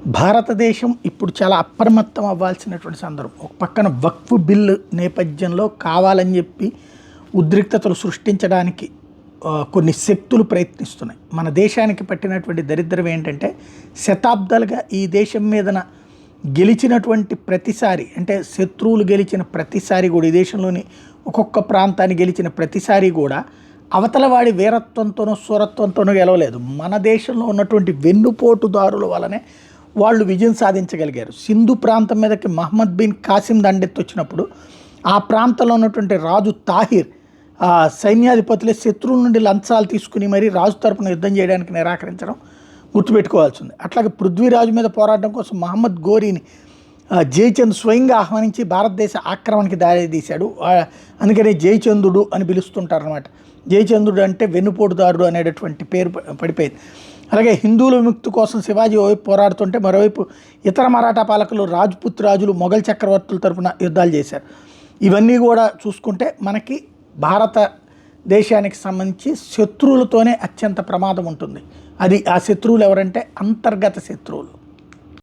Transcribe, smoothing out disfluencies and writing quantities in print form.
భారతదేశం ఇప్పుడు చాలా అప్రమత్తం అవ్వాల్సినటువంటి సందర్భం. ఒక పక్కన వక్ఫ్ బిల్లు నేపథ్యంలో కావాలని చెప్పి ఉద్రిక్తతలు సృష్టించడానికి కొన్ని శక్తులు ప్రయత్నిస్తున్నాయి. మన దేశానికి పట్టినటువంటి దరిద్రం ఏంటంటే శతాబ్దాలుగా ఈ దేశం మీదన గెలిచినటువంటి ప్రతిసారి, అంటే శత్రువులు గెలిచిన ప్రతిసారి కూడా, ఈ దేశంలోని ఒక్కొక్క ప్రాంతాన్ని గెలిచిన ప్రతిసారి కూడా అవతల వాడి వీరత్వంతోనో శూరత్వంతోనో గెలవలేదు. మన దేశంలో ఉన్నటువంటి వెన్నుపోటుదారుల వలనే వాళ్ళు విజయం సాధించగలిగారు. సింధు ప్రాంతం మీదకి మహమ్మద్ బిన్ కాసిం దండెత్తి వచ్చినప్పుడు ఆ ప్రాంతంలో ఉన్నటువంటి రాజు తాహిర్ సైన్యాధిపతులే శత్రువుల నుండి లంచాలు తీసుకుని మరీ రాజు తరపున యుద్ధం చేయడానికి నిరాకరించడం గుర్తుపెట్టుకోవాల్సి ఉంది. అట్లాగే పృథ్వీరాజు మీద పోరాటం కోసం మహమ్మద్ గోరీని జయచంద్ స్వయంగా ఆహ్వానించి భారతదేశ ఆక్రమణకి దారి తీశాడు. అందుకనే జయచంద్రుడు అని పిలుస్తుంటారనమాట. జయచంద్రుడు అంటే వెన్నుపోటుదారుడు అనేటటువంటి పేరు పడిపోయింది. అలాగే హిందువుల విముక్తి కోసం శివాజీ ఓవైపు పోరాడుతుంటే మరోవైపు ఇతర మరాఠా పాలకులు రాజ్పుత్ రాజులు మొఘల్ చక్రవర్తుల తరపున యుద్ధాలు చేశారు. ఇవన్నీ కూడా చూసుకుంటే మనకి భారతదేశానికి సంబంధించి శత్రువులతోనే అత్యంత ప్రమాదం ఉంటుంది. అది ఆ శత్రువులు ఎవరంటే అంతర్గత శత్రువులు.